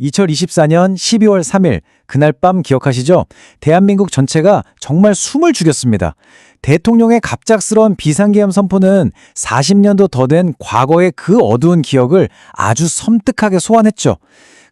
2024년 12월 3일 그날 밤 기억하시죠? 대한민국 전체가 정말 숨을 죽였습니다. 대통령의 갑작스러운 비상계엄 선포는 40년도 더 된 과거의 그 어두운 기억을 아주 섬뜩하게 소환했죠.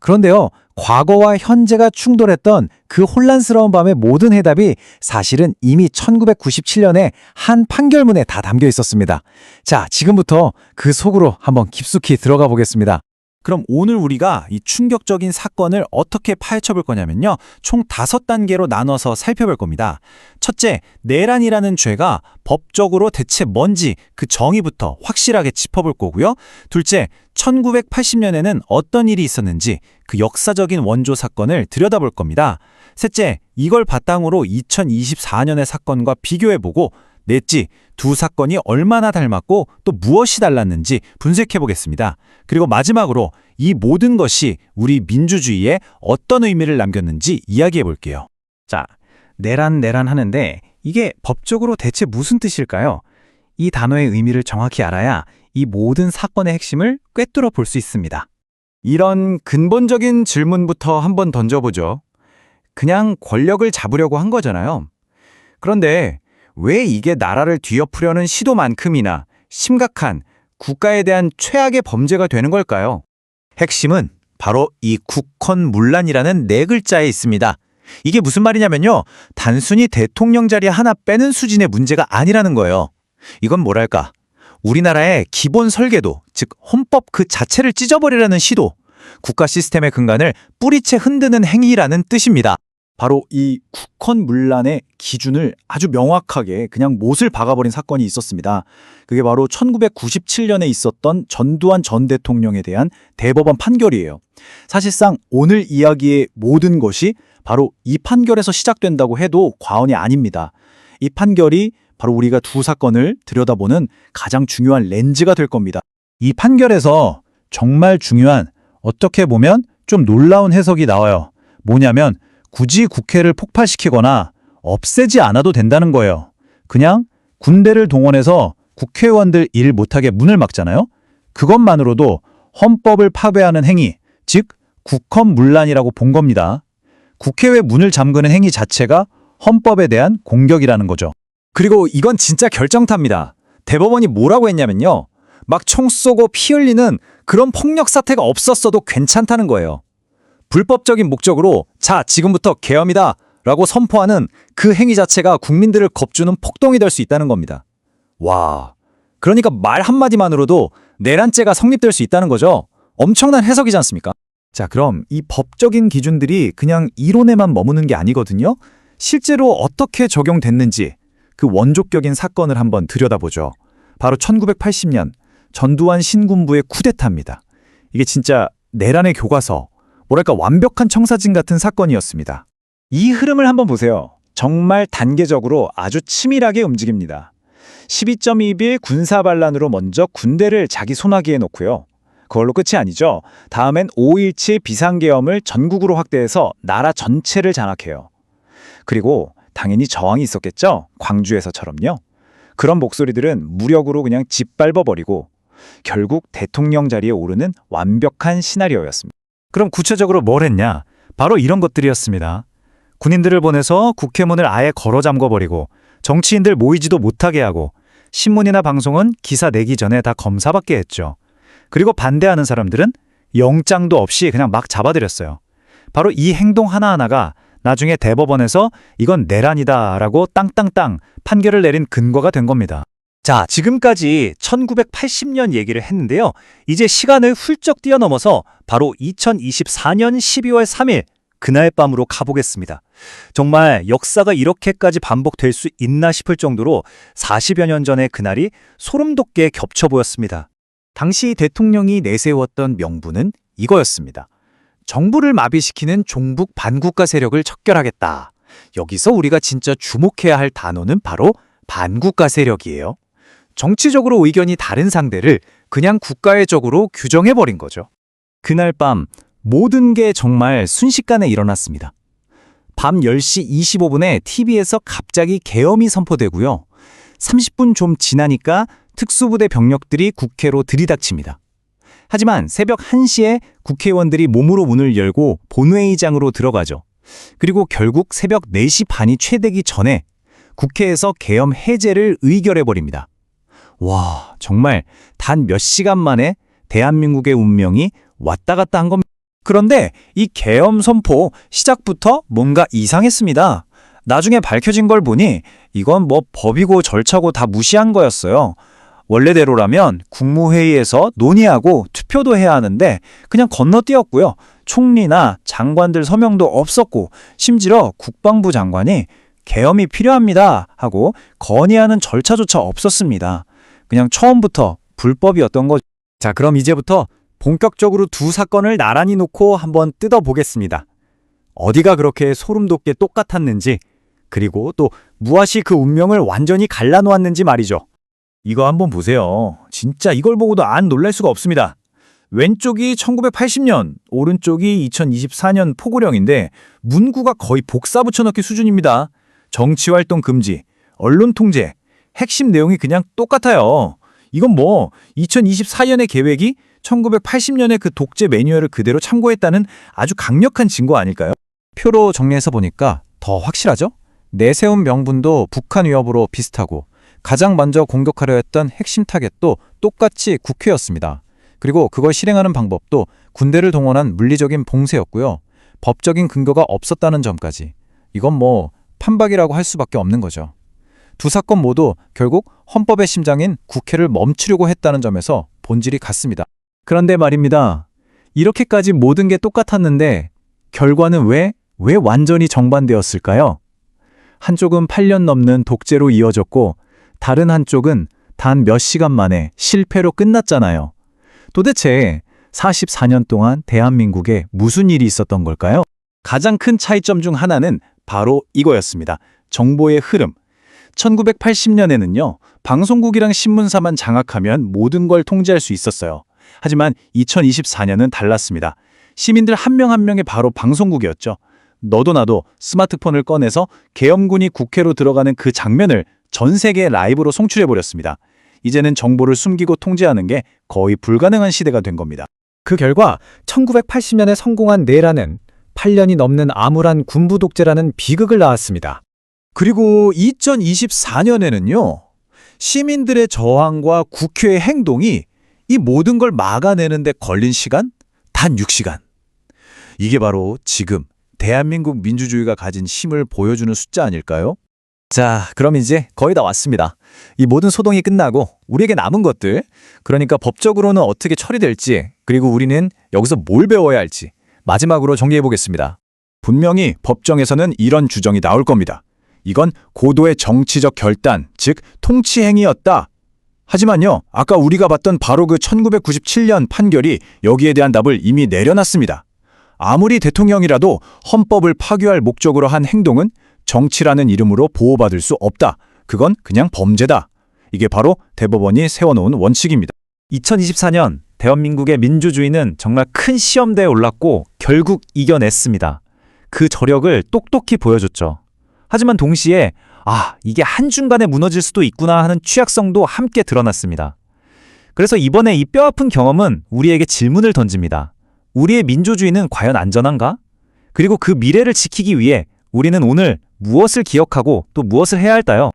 그런데요, 과거와 현재가 충돌했던 그 혼란스러운 밤의 모든 해답이 사실은 이미 1997년에 한 판결문에 다 담겨 있었습니다. 자, 지금부터 그 속으로 한번 깊숙이 들어가 보겠습니다. 그럼 오늘 우리가 이 충격적인 사건을 어떻게 파헤쳐 볼 거냐면요. 총 5단계로 나눠서 살펴볼 겁니다. 첫째, 내란이라는 죄가 법적으로 대체 뭔지 그 정의부터 확실하게 짚어볼 거고요. 둘째, 1980년에는 어떤 일이 있었는지 그 역사적인 원조 사건을 들여다볼 겁니다. 셋째, 이걸 바탕으로 2024년의 사건과 비교해보고 넷째, 두 사건이 얼마나 닮았고 또 무엇이 달랐는지 분석해 보겠습니다. 그리고 마지막으로 이 모든 것이 우리 민주주의에 어떤 의미를 남겼는지 이야기해 볼게요. 자, 내란 하는데 이게 법적으로 대체 무슨 뜻일까요? 이 단어의 의미를 정확히 알아야 이 모든 사건의 핵심을 꿰뚫어 볼 수 있습니다. 이런 근본적인 질문부터 한번 던져보죠. 그냥 권력을 잡으려고 한 거잖아요. 그런데 왜 이게 나라를 뒤엎으려는 시도만큼이나 심각한 국가에 대한 최악의 범죄가 되는 걸까요? 핵심은 바로 이 국헌문란이라는 네 글자에 있습니다. 이게 무슨 말이냐면요. 단순히 대통령 자리 하나 빼는 수준의 문제가 아니라는 거예요. 이건 뭐랄까. 우리나라의 기본 설계도, 즉 헌법 그 자체를 찢어버리려는 시도, 국가 시스템의 근간을 뿌리채 흔드는 행위라는 뜻입니다. 바로 이 국헌문란의 기준을 아주 명확하게 그냥 못을 박아버린 사건이 있었습니다. 그게 바로 1997년에 있었던 전두환 전 대통령에 대한 대법원 판결이에요. 사실상 오늘 이야기의 모든 것이 바로 이 판결에서 시작된다고 해도 과언이 아닙니다. 이 판결이 바로 우리가 두 사건을 들여다보는 가장 중요한 렌즈가 될 겁니다. 이 판결에서 정말 중요한, 어떻게 보면 좀 놀라운 해석이 나와요. 뭐냐면 굳이 국회를 폭파시키거나 없애지 않아도 된다는 거예요. 그냥 군대를 동원해서 국회의원들 일 못하게 문을 막잖아요. 그것만으로도 헌법을 파괴하는 행위, 즉 국헌문란이라고 본 겁니다. 국회의 문을 잠그는 행위 자체가 헌법에 대한 공격이라는 거죠. 그리고 이건 진짜 결정타입니다. 대법원이 뭐라고 했냐면요. 막 총 쏘고 피 흘리는 그런 폭력 사태가 없었어도 괜찮다는 거예요. 불법적인 목적으로 자, 지금부터 계엄이다 라고 선포하는 그 행위 자체가 국민들을 겁주는 폭동이 될 수 있다는 겁니다. 와, 그러니까 말 한마디만으로도 내란죄가 성립될 수 있다는 거죠. 엄청난 해석이지 않습니까? 자, 그럼 이 법적인 기준들이 그냥 이론에만 머무는 게 아니거든요. 실제로 어떻게 적용됐는지 그 원조격인 사건을 한번 들여다보죠. 바로 1980년 전두환 신군부의 쿠데타입니다. 이게 진짜 내란의 교과서, 뭐랄까 완벽한 청사진 같은 사건이었습니다. 이 흐름을 한번 보세요. 정말 단계적으로 아주 치밀하게 움직입니다. 12.2일 군사반란으로 먼저 군대를 자기 손아귀에 놓고요. 그걸로 끝이 아니죠. 다음엔 5.17 비상계엄을 전국으로 확대해서 나라 전체를 장악해요. 그리고 당연히 저항이 있었겠죠. 광주에서처럼요. 그런 목소리들은 무력으로 그냥 짓밟아버리고 결국 대통령 자리에 오르는 완벽한 시나리오였습니다. 그럼 구체적으로 뭘 했냐? 바로 이런 것들이었습니다. 군인들을 보내서 국회문을 아예 걸어 잠궈버리고 정치인들 모이지도 못하게 하고 신문이나 방송은 기사 내기 전에 다 검사받게 했죠. 그리고 반대하는 사람들은 영장도 없이 그냥 막 잡아들였어요. 바로 이 행동 하나하나가 나중에 대법원에서 이건 내란이다라고 땅땅땅 판결을 내린 근거가 된 겁니다. 자, 지금까지 1980년 얘기를 했는데요. 이제 시간을 훌쩍 뛰어넘어서 바로 2024년 12월 3일 그날 밤으로 가보겠습니다. 정말 역사가 이렇게까지 반복될 수 있나 싶을 정도로 40여 년 전의 그날이 소름 돋게 겹쳐 보였습니다. 당시 대통령이 내세웠던 명분은 이거였습니다. 정부를 마비시키는 종북 반국가 세력을 척결하겠다. 여기서 우리가 진짜 주목해야 할 단어는 바로 반국가 세력이에요. 정치적으로 의견이 다른 상대를 그냥 국가의 적으로 규정해버린 거죠. 그날 밤 모든 게 정말 순식간에 일어났습니다. 밤 10시 25분에 TV에서 갑자기 계엄이 선포되고요. 30분 좀 지나니까 특수부대 병력들이 국회로 들이닥칩니다. 하지만 새벽 1시에 국회의원들이 몸으로 문을 열고 본회의장으로 들어가죠. 그리고 결국 새벽 4시 반이 채 되기 전에 국회에서 계엄 해제를 의결해버립니다. 와, 정말 단 몇 시간 만에 대한민국의 운명이 왔다 갔다 한 겁니다. 그런데 이 계엄 선포 시작부터 뭔가 이상했습니다. 나중에 밝혀진 걸 보니 이건 뭐 법이고 절차고 다 무시한 거였어요. 원래대로라면 국무회의에서 논의하고 투표도 해야 하는데 그냥 건너뛰었고요. 총리나 장관들 서명도 없었고 심지어 국방부 장관이 계엄이 필요합니다 하고 건의하는 절차조차 없었습니다. 그냥 처음부터 불법이었던 거죠. 자, 그럼 이제부터 본격적으로 두 사건을 나란히 놓고 한번 뜯어보겠습니다. 어디가 그렇게 소름 돋게 똑같았는지, 그리고 또 무엇이 그 운명을 완전히 갈라놓았는지 말이죠. 이거 한번 보세요. 진짜 이걸 보고도 안 놀랄 수가 없습니다. 왼쪽이 1980년, 오른쪽이 2024년 포고령인데 문구가 거의 복사 붙여넣기 수준입니다. 정치활동 금지, 언론 통제, 핵심 내용이 그냥 똑같아요. 이건 뭐 2024년의 계획이 1980년의 그 독재 매뉴얼을 그대로 참고했다는 아주 강력한 증거 아닐까요? 표로 정리해서 보니까 더 확실하죠? 내세운 명분도 북한 위협으로 비슷하고 가장 먼저 공격하려 했던 핵심 타겟도 똑같이 국회였습니다. 그리고 그걸 실행하는 방법도 군대를 동원한 물리적인 봉쇄였고요. 법적인 근거가 없었다는 점까지. 이건 뭐 판박이라고 할 수밖에 없는 거죠. 두 사건 모두 결국 헌법의 심장인 국회를 멈추려고 했다는 점에서 본질이 같습니다. 그런데 말입니다. 이렇게까지 모든 게 똑같았는데 결과는 왜 완전히 정반대였을까요? 한쪽은 8년 넘는 독재로 이어졌고 다른 한쪽은 단 몇 시간 만에 실패로 끝났잖아요. 도대체 44년 동안 대한민국에 무슨 일이 있었던 걸까요? 가장 큰 차이점 중 하나는 바로 이거였습니다. 정보의 흐름. 1980년에는요, 방송국이랑 신문사만 장악하면 모든 걸 통제할 수 있었어요. 하지만 2024년은 달랐습니다. 시민들 한 명 한 명이 바로 방송국이었죠. 너도 나도 스마트폰을 꺼내서 계엄군이 국회로 들어가는 그 장면을 전 세계에 라이브로 송출해버렸습니다. 이제는 정보를 숨기고 통제하는 게 거의 불가능한 시대가 된 겁니다. 그 결과 1980년에 성공한 내라는 8년이 넘는 암울한 군부 독재라는 비극을 낳았습니다. 그리고 2024년에는요, 시민들의 저항과 국회의 행동이 이 모든 걸 막아내는데 걸린 시간? 단 6시간. 이게 바로 지금 대한민국 민주주의가 가진 힘을 보여주는 숫자 아닐까요? 자, 그럼 이제 거의 다 왔습니다. 이 모든 소동이 끝나고 우리에게 남은 것들, 그러니까 법적으로는 어떻게 처리될지, 그리고 우리는 여기서 뭘 배워야 할지 마지막으로 정리해 보겠습니다. 분명히 법정에서는 이런 주정이 나올 겁니다. 이건 고도의 정치적 결단, 즉 통치행위였다. 하지만요, 아까 우리가 봤던 바로 그 1997년 판결이 여기에 대한 답을 이미 내려놨습니다. 아무리 대통령이라도 헌법을 파괴할 목적으로 한 행동은 정치라는 이름으로 보호받을 수 없다. 그건 그냥 범죄다. 이게 바로 대법원이 세워놓은 원칙입니다. 2024년 대한민국의 민주주의는 정말 큰 시험대에 올랐고 결국 이겨냈습니다. 그 저력을 똑똑히 보여줬죠. 하지만 동시에 이게 한순간에 무너질 수도 있구나 하는 취약성도 함께 드러났습니다. 그래서 이번에 이 뼈아픈 경험은 우리에게 질문을 던집니다. 우리의 민주주의는 과연 안전한가? 그리고 그 미래를 지키기 위해 우리는 오늘 무엇을 기억하고 또 무엇을 해야 할까요?